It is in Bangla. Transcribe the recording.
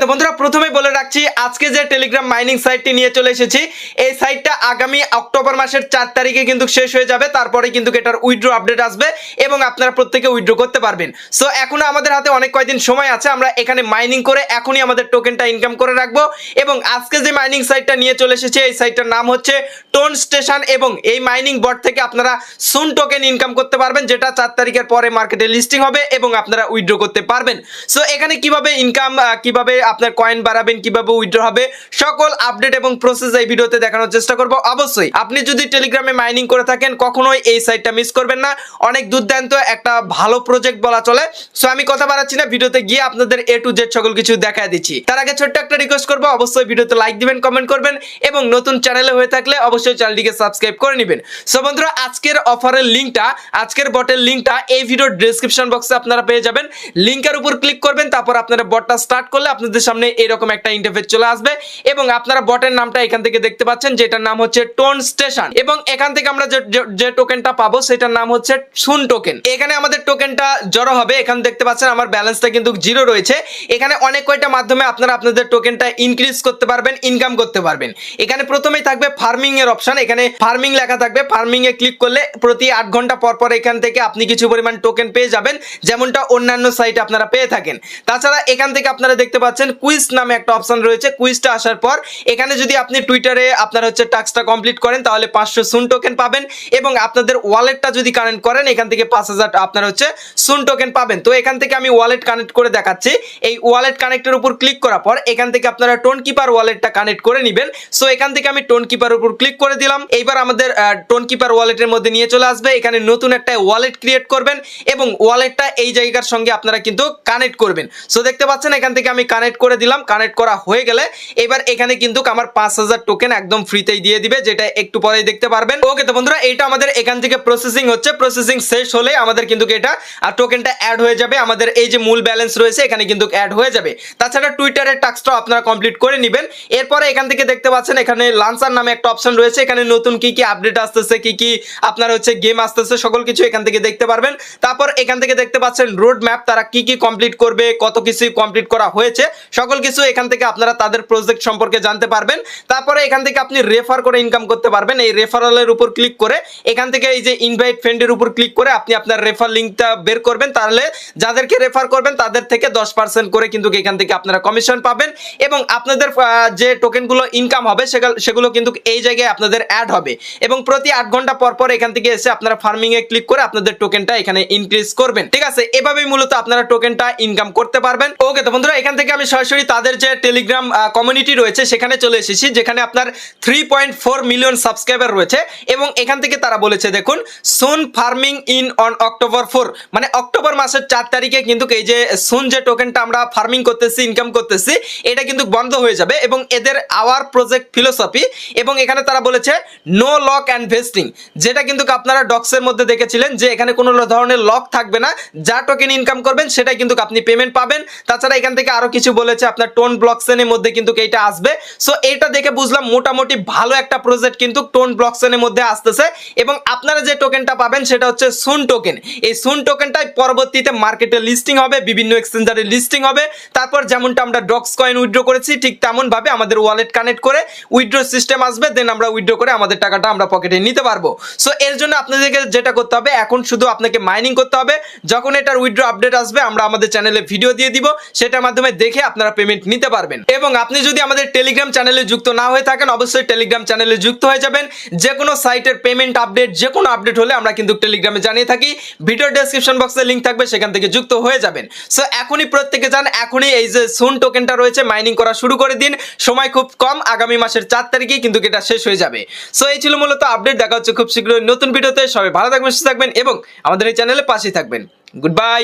তো বন্ধুরা প্রথমেই বলে রাখছি আজকে যে টেলিগ্রাম মাইনিং সাইটটি নিয়ে চলে এসেছি এই সাইটটা আগামী অক্টোবর মাসের 4 তারিখে কিন্তু শেষ হয়ে যাবে। তারপরে কিন্তু এটার উইথড্র আপডেট আসবে এবং আপনারা প্রত্যেকে উইথড্র করতে পারবেন। সো এখনো আমাদের হাতে অনেক কয়েকদিন সময় আছে, আমরা এখানে মাইনিং করে এখনই আমাদের টোকেনটা ইনকাম করে রাখবো। এবং আজকে যে মাইনিং সাইটটা নিয়ে চলে এসেছে এই সাইটটার নাম হচ্ছে টোন স্টেশন এবং এই মাইনিং বট থেকে আপনারা সুন টোকেন ইনকাম করতে পারবেন, যেটা 4 তারিখের পরে মার্কেটে লিস্টিং হবে এবং আপনারা উইথড্র করতে পারবেন। সো এখানে কিভাবে ইনকাম, কিভাবে আপনার কয়েন বাড়াবেন, কিভাবে উইথড্র হবে, সকল আপডেট এবং প্রসেস এই ভিডিওতে দেখানোর চেষ্টা করব। অবশ্যই আপনি যদি টেলিগ্রামে মাইনিং করে থাকেন কখনোই এই সাইটটা মিস করবেন না, অনেক দুর্দান্ত একটা ভালো প্রজেক্ট বলা চলে। সো আমি কথা বাড়াচ্ছি না, ভিডিওতে গিয়ে আপনাদের A to Z সকল কিছু দেখায় দিচ্ছি। তার আগে ছোট্ট একটা রিকোয়েস্ট করবো, অবশ্যই ভিডিওতে লাইক দিবেন, কমেন্ট করবেন এবং নতুন চ্যানেলে হয়ে থাকলে অবশ্যই চ্যানেলটিকে সাবস্ক্রাইব করে নেবেন। সো বন্ধুরা আজকের অফারের লিঙ্কটা, আজকের বটের লিঙ্কটা এই ভিডিওর ডেসক্রিপশন বক্সে আপনারা পেয়ে যাবেন। লিঙ্কের উপর ক্লিক করবেন, তারপর আপনারা বটটা স্টার্ট করলে আপনাদের সামনে এরকম একটা ইন্টারফেস চলে আসবে এবং আপনারা বটের নামটা এখান থেকে দেখতে পাচ্ছেন, যেটার নাম হচ্ছে টোন স্টেশন। এবং এখান থেকে আমরা যে টোকেনটা পাবো সেটার নাম হচ্ছে সুন টোকেন। এখানে আমাদের টোকেনটা জড়ো হবে। এখানে দেখতে পাচ্ছেন আমার ব্যালেন্সটা কিন্তু জিরো রয়েছে। এখানে অনেক কয়টা মাধ্যমে আপনারা আপনাদের টোকেনটা ইনক্রিজ করতে পারবেন, ইনকাম করতে পারবেন। এখানে প্রথমেই থাকবে ফার্মিং এর অপশন, এখানে ফার্মিং লেখা থাকবে। ফার্মিং এ ক্লিক করলে প্রতি 8 ঘন্টা পর পর এখান থেকে আপনি কিছু পরিমাণ টোকেন পেয়ে যাবেন, যেমনটা অন্যান্য সাইটে আপনারা পেয়ে থাকেন। তাছাড়া এখান থেকে আপনারা দেখতে পাচ্ছেন কুইজ নামে একটা অপশন রয়েছে। কুইজটা আসার পর এখানে যদি আপনি টুইটারে আপনার হচ্ছে টাস্কটা কমপ্লিট করেন তাহলে 500 সুন টোকেন পাবেন এবং আপনাদের ওয়ালেটটা যদি কানেক্ট করেন এখান থেকে 5000 আপনার হচ্ছে সুন টোকেন পাবেন। তো এখান থেকে আমি ওয়ালেট কানেক্ট করে দেখাচ্ছি। এই ওয়ালেট কানেক্টের উপর ক্লিক করার পর এখান থেকে আপনারা টোন কিপার ওয়ালেটটা কানেক্ট করে নেবেন। সো এখান থেকে আমি টোন কিপার উপর ক্লিক করে দিলাম। এইবার আমাদের টোন কিপার ওয়ালেটের মধ্যে নিয়ে চলে আসবে। এখানে নতুন একটা ওয়ালেট ক্রিয়েট করবেন এবং ওয়ালেটটা এই জায়গার সঙ্গে আপনারা কিন্তু কানেক্ট করবেন। সো দেখতে পাচ্ছেন এখান থেকে আমি কানেক্ট করে দিলাম। কানেক্ট করা হয়ে গেলে এবার এখানে কিন্তু আমার 5000 টোকেন একদম ফ্রিতেই দিয়ে দিবে, যেটা একটু পরেই দেখতে পারবেন। ওকে তো বন্ধুরা এটা আমাদের এখান থেকে প্রসেসিং হচ্ছে। প্রসেসিং শেষ হলে আমাদের কিন্তু এটা আর টোকেনটা অ্যাড হয়ে যাবে। আমাদের এই যে মূল ব্যালেন্স রয়েছে এখানে কিন্তু অ্যাড হয়ে যাবে। তাছাড়া টুইটারের টাস্কটাও আপনারা কমপ্লিট করে নেবেন। এরপরে এখান থেকে দেখতে পাচ্ছেন এখানে লাঞ্চার নামে একটা অপশন রয়েছে। এখানে নতুন কি কি আপডেট আসতেছে, কি কি আপনার হচ্ছে গেম আসতেছে, সকল কিছু এখান থেকে দেখতে পারবেন। তারপর এখান থেকে দেখতে পাচ্ছেন রোড ম্যাপ, তারা কি কি কমপ্লিট করবে, কত কিছু কমপ্লিট করা হয়েছে, সকল কিছু এখান থেকে আপনারা তাদের প্রজেক্ট সম্পর্কে জানতে পারবেন। তারপরে এখান থেকে আপনি রেফার করে ইনকাম করতে পারবেন। এই রেফারেলের উপর ক্লিক করে এখান থেকে এই যে ইনভাইট ফ্রেন্ডের উপর ক্লিক করে আপনি আপনার রেফার লিঙ্কটা বের করবেন, তাহলে যাদেরকে রেফার করবেন তাদের থেকে 10% করে কিন্তু এখান থেকে আপনারা কমিশন পাবেন এবং আপনাদের যে টোকেনগুলো ইনকাম হবে সেগুলো কিন্তু এই জায়গায় আপনাদের অ্যাড হবে এবং প্রতি 8 ঘন্টা পর পর এখান থেকে এসে আপনারা ফার্মিং এ ক্লিক করে আপনাদের টোকেনটা এখানে ইনক্রিজ করবেন। ঠিক আছে, এভাবেই মূলত আপনারা টোকেনটা ইনকাম করতে পারবেন। ওকে তো বন্ধুরা এখান থেকে আমি সরাসরি তাদের যে টেলিগ্রাম কমিউনিটি রয়েছে সেখানে চলে এসেছি, যেখানে আপনার 3.4 মিলিয়ন সাবস্ক্রাইবার রয়েছে এবং এখান থেকে তারা বলেছে দেখুন সুন ফার্মিং ইন অন অক্টোবর 4, মানে অক্টোবর মাসের 4 তারিখে কিন্তু এই যে সুন যে টোকেনটা আমরা ফার্মিং করতেছি, ইনকাম করতেছি, এটা কিন্তু বন্ধ হয়ে যাবে এবং এদের আওয়ার প্রজেক্ট ফিলোসফি। এবং এখানে তারা বলেছে নো লক অ্যান্ড ভেস্টিং, যেটা কিন্তু আপনারা ডক্সের মধ্যে দেখেছিলেন যে এখানে কোনো ধরনের লক থাকবে না, যা টোকেন ইনকাম করবেন সেটাই কিন্তু আপনি পেমেন্ট পাবেন। তাছাড়া এখান থেকে আরো কিছু বলেছে আপনার টোন ব্লকচেনের মধ্যে কিন্তু এইটা আসবে। সো এইটা দেখে বুঝলাম মোটামুটি ভালো একটা প্রজেক্ট কিন্তু টোন ব্লকচেনের মধ্যে আসতেছে এবং আপনারা যে টোকেনটা পাবেন সেটা হচ্ছে সুন টোকেন। এই সুন টোকেনটাই পরবর্তীতে মার্কেটে লিস্টিং হবে, বিভিন্ন এক্সচেঞ্জারে লিস্টিং হবে। তারপর যেমনটা আমরা ডক্স কয়েন উইথড্র করেছি ঠিক তেমন ভাবে আমাদের ওয়ালেট কানেক্ট করে উইথড্র সিস্টেম আসবে, দেন আমরা উইথড্র করে আমাদের টাকাটা আমরা পকেটে নিতে পারবো। সো এর জন্য আপনাদেরকে যেটা করতে হবে এখন শুধু আপনাকে মাইনিং করতে হবে। যখন এটার উইথড্র আপডেট আসবে আমরা আমাদের চ্যানেলে ভিডিও দিয়ে দিব, সেটার মাধ্যমে দেখে আপনারা পেমেন্ট নিতে পারবেন। এবং আপনি যদি আমাদের টেলিগ্রাম চ্যানেলে যুক্ত না হয়ে থাকেন অবশ্যই টেলিগ্রাম চ্যানেলে যুক্ত হয়ে যাবেন। যে কোনো সাইটের পেমেন্ট আপডেট, যে কোনো আপডেট হলে আমরা কিন্তু টেলিগ্রামে জানিয়ে থাকি। ভিডিও ডেসক্রিপশন বক্সে লিঙ্ক থাকবে, সেখান থেকে যুক্ত হয়ে যাবেন। সো এখনই প্রত্যেকে যান, এখনই এই যে সুন টোকেনটা রয়েছে মাইনিং করা শুরু করে দিন। সময় খুব কম, আগামী মাসের 4 তারিখে কিন্তু এটা শেষ হয়ে যাবে। সো এই ছিল মূলত আপডেট। দেখা হচ্ছে খুব শীঘ্রই নতুন ভিডিওতে। সবাই ভালো থাকবেন, সুস্থ থাকবেন এবং আমাদের এই চ্যানেলে পাশেই থাকবেন। Good bye.